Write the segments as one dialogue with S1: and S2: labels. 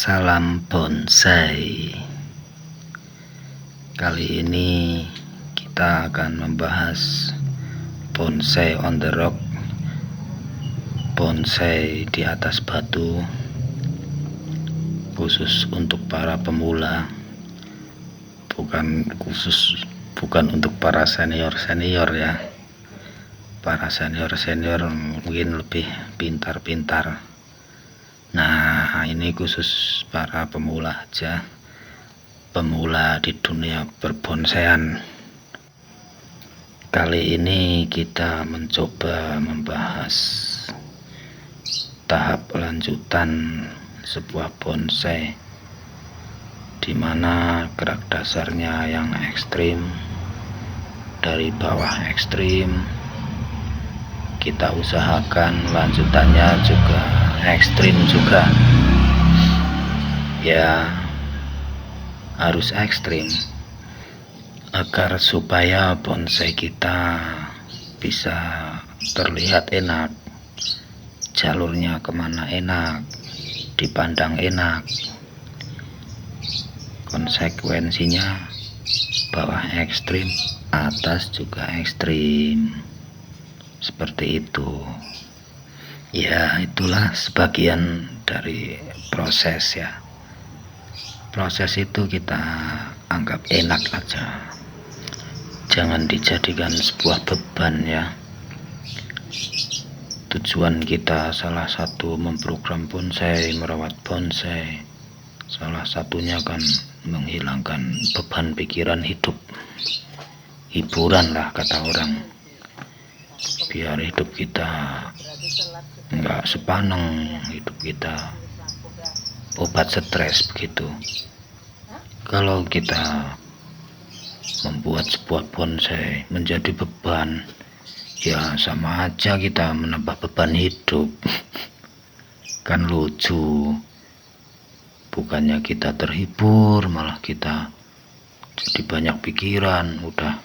S1: Salam bonsai. Kali ini kita akan membahas bonsai on the rock, bonsai di atas batu, khusus untuk para pemula, bukan untuk para senior ya. Para senior mungkin lebih pintar. Nah, ini khusus para pemula aja, pemula di dunia berbonsaian. Kali ini kita mencoba membahas tahap lanjutan sebuah bonsai, di mana gerak dasarnya yang ekstrim, dari bawah ekstrim, kita usahakan lanjutannya juga ekstrim juga. Ya, harus ekstrim agar supaya bonsai kita bisa terlihat enak, jalurnya kemana enak, dipandang enak. Konsekuensinya bawah ekstrim, atas juga ekstrim, seperti itu ya. Itulah sebagian dari proses ya. Proses itu kita anggap enak aja, jangan dijadikan sebuah beban ya. Tujuan kita salah satu memprogram bonsai, merawat bonsai, salah satunya kan menghilangkan beban pikiran hidup, hiburan lah kata orang, biar hidup kita enggak sepaneng, hidup kita obat stres begitu. Kalau kita membuat sebuah bonsai menjadi beban, ya sama aja kita menambah beban hidup. Kan lucu, bukannya kita terhibur, malah kita jadi banyak pikiran. Udah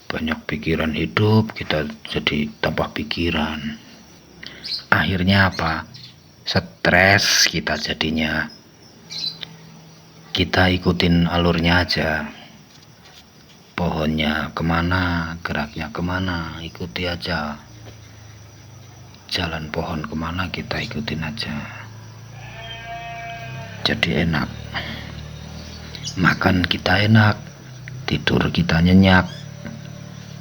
S1: banyak pikiran hidup, kita jadi tambah pikiran. Akhirnya apa? Stres kita jadinya. Kita ikutin alurnya aja, pohonnya kemana, geraknya kemana, ikuti aja. Jalan pohon kemana, kita ikutin aja. Jadi enak, makan kita enak, tidur kita nyenyak,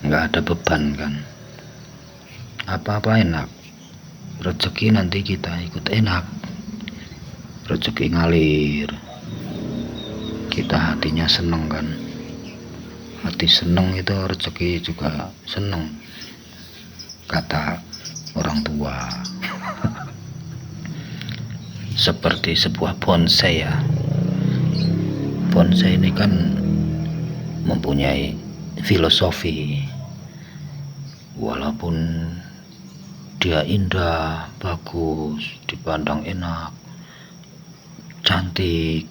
S1: nggak ada beban kan. Apa-apa enak. Rezeki nanti kita ikut enak, rezeki ngalir, kita hatinya seneng kan. Hati seneng itu rezeki juga seneng, kata orang tua. Seperti sebuah bonsai ya. Bonsai ini kan mempunyai filosofi. Walaupun dia indah, bagus, dipandang enak, cantik,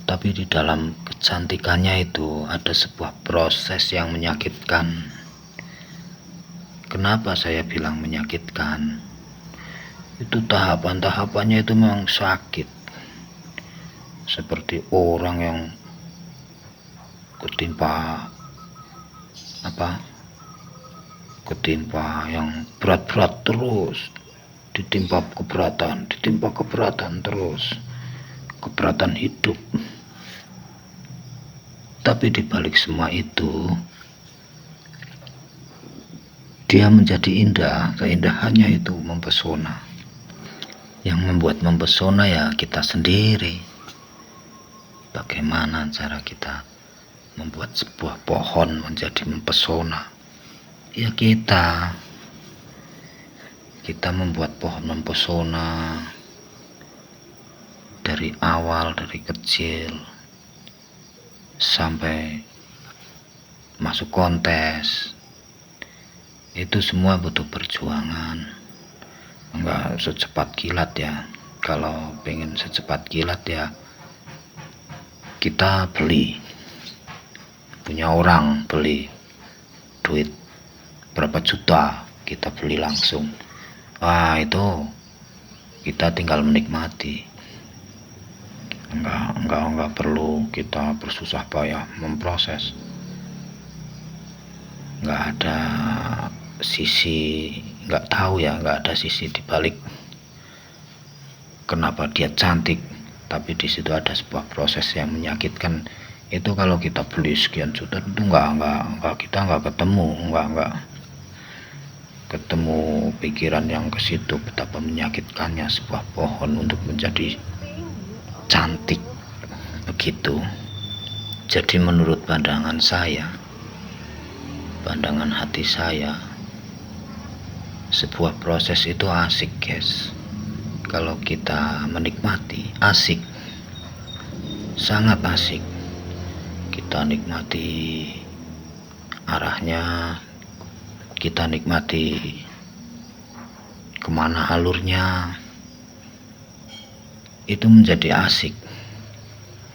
S1: tapi di dalam kecantikannya itu ada sebuah proses yang menyakitkan. Kenapa saya bilang menyakitkan? Itu tahapannya itu memang sakit. Seperti orang yang ketimpa yang berat-berat terus, ditimpa keberatan terus, keberatan hidup. Tapi dibalik semua itu, dia menjadi indah. Keindahannya itu mempesona. Yang membuat mempesona ya kita sendiri. Bagaimana cara kita membuat sebuah pohon menjadi mempesona? Ya kita membuat pohon mempesona dari awal, dari kecil sampai masuk kontes. Itu semua butuh perjuangan, enggak secepat kilat ya. Kalau pengen secepat kilat ya kita beli, punya orang beli, duit berapa juta kita beli langsung. Wah, itu kita tinggal menikmati. Enggak perlu kita bersusah payah memproses. Enggak ada sisi, enggak ada sisi dibalik kenapa dia cantik, tapi di situ ada sebuah proses yang menyakitkan. Itu kalau kita beli sekian juta itu kita nggak ketemu pikiran yang ke situ, betapa menyakitkannya sebuah pohon untuk menjadi cantik begitu. Jadi menurut pandangan saya, pandangan hati saya, sebuah proses itu asik guys. Kalau kita menikmati, asik, sangat asik. Kita nikmati arahnya, kita nikmati kemana alurnya, itu menjadi asik.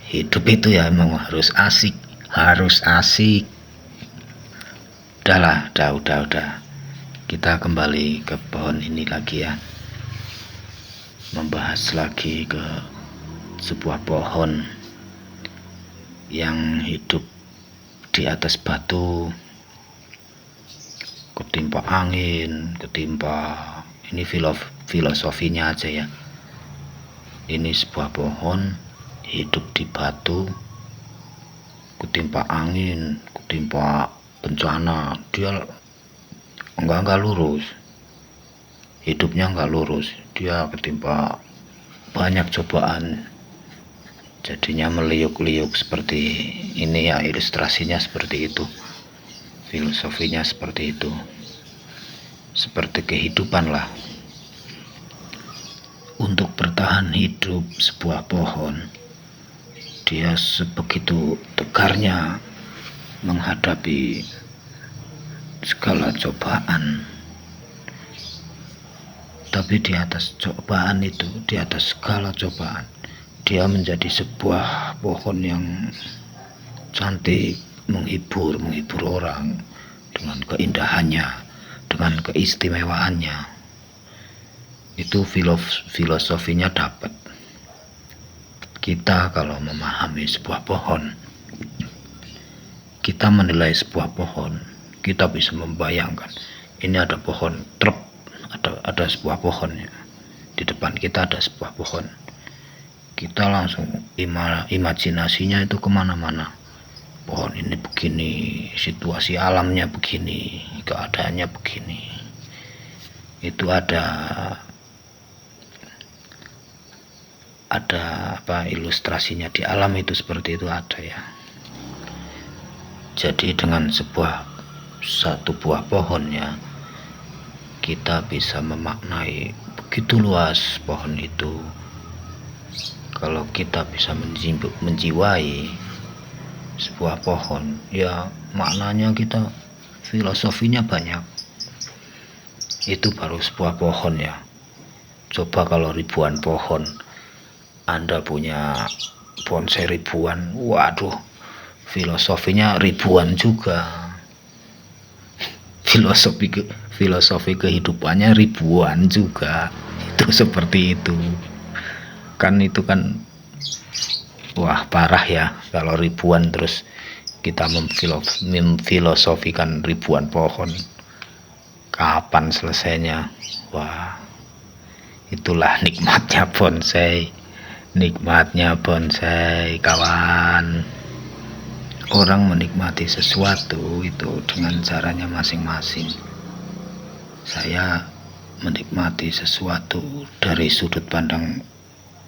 S1: Hidup itu ya memang harus asik, Udah. Kita kembali ke pohon ini lagi ya, membahas lagi ke sebuah pohon yang hidup di atas batu, ketimpa angin, ini filosofinya aja ya. Ini sebuah pohon hidup di batu, ketimpa angin, ketimpa bencana, dia enggak lurus, hidupnya enggak lurus, dia ketimpa banyak cobaan, jadinya meliuk-liuk seperti ini ya. Ilustrasinya seperti itu, filosofinya seperti itu, seperti kehidupan lah. Untuk bertahan hidup sebuah pohon, dia sebegitu tegarnya menghadapi segala cobaan. Tapi di atas cobaan itu, di atas segala cobaan, dia menjadi sebuah pohon yang cantik, menghibur orang dengan keindahannya, dengan keistimewaannya. Itu filosofinya dapat. Kita kalau memahami sebuah pohon, kita menilai sebuah pohon, kita bisa membayangkan ini ada pohon truk, ada sebuah pohonnya di depan kita, ada sebuah pohon, kita langsung imajinasinya itu kemana-mana. Pohon ini begini, situasi alamnya begini, keadaannya begini. Itu ada ilustrasinya di alam itu seperti itu ada ya. Jadi dengan satu buah pohonnya, kita bisa memaknai begitu luas pohon itu. Kalau kita bisa menjiwai sebuah pohon, ya maknanya kita, filosofinya banyak. Itu baru sebuah pohon ya. Coba kalau ribuan pohon, Anda punya bonsai ribuan, waduh, filosofinya ribuan juga. Filosofi kehidupannya ribuan juga. Itu seperti itu kan, wah parah ya kalau ribuan terus kita memfilosofikan ribuan pohon. Kapan selesainya? Wah, itulah nikmatnya bonsai kawan. Orang menikmati sesuatu itu dengan caranya masing-masing. Saya menikmati sesuatu dari sudut pandang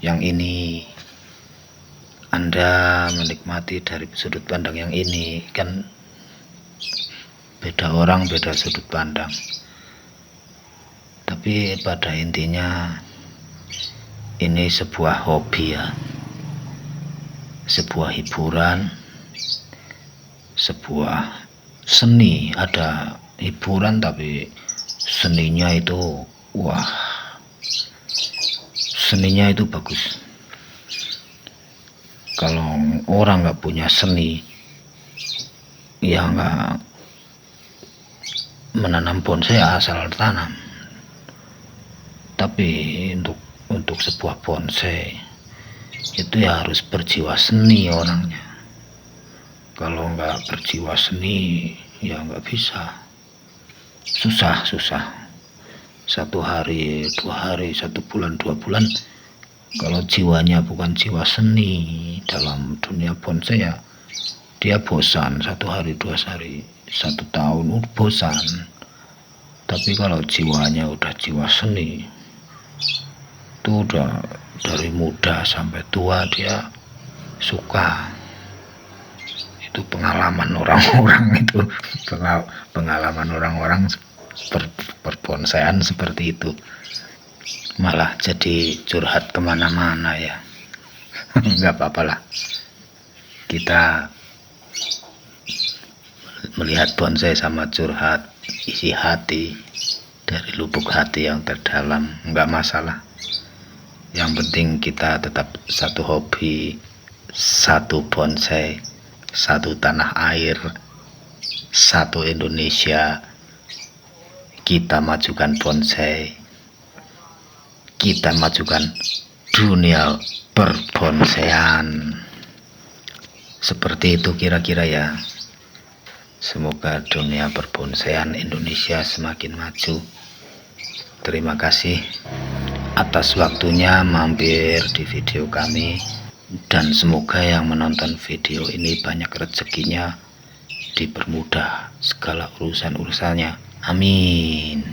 S1: yang ini, Anda menikmati dari sudut pandang yang ini, kan beda orang, beda sudut pandang. Tapi pada intinya ini sebuah hobi ya, sebuah hiburan, sebuah seni. Ada hiburan tapi seninya itu, wah, seninya itu bagus. Kalau orang nggak punya seni, ya nggak menanam bonsai asal tanam. Tapi untuk sebuah bonsai itu ya harus berjiwa seni orangnya. Kalau nggak berjiwa seni ya nggak bisa, susah. 1 hari, 2 hari, 1 bulan, 2 bulan, kalau jiwanya bukan jiwa seni dalam dunia bonsai ya dia bosan 1 hari, 2 hari, 1 tahun bosan. Tapi kalau jiwanya udah jiwa seni itu udah dari muda sampai tua dia suka. Itu pengalaman orang-orang itu, pengalaman orang-orang berbonsaian seperti itu. Malah jadi curhat kemana-mana ya. Nggak apa-apa lah, kita melihat bonsai sama curhat isi hati dari lubuk hati yang terdalam, nggak masalah. Yang penting kita tetap satu hobi, satu bonsai, satu tanah air, satu Indonesia. Kita majukan bonsai, kita majukan dunia perbonsaian. Seperti itu kira-kira ya. Semoga dunia perbonsaian Indonesia semakin maju. Terima kasih atas waktunya mampir di video kami, dan semoga yang menonton video ini banyak rezekinya, dipermudah segala urusan-urusannya. Amin.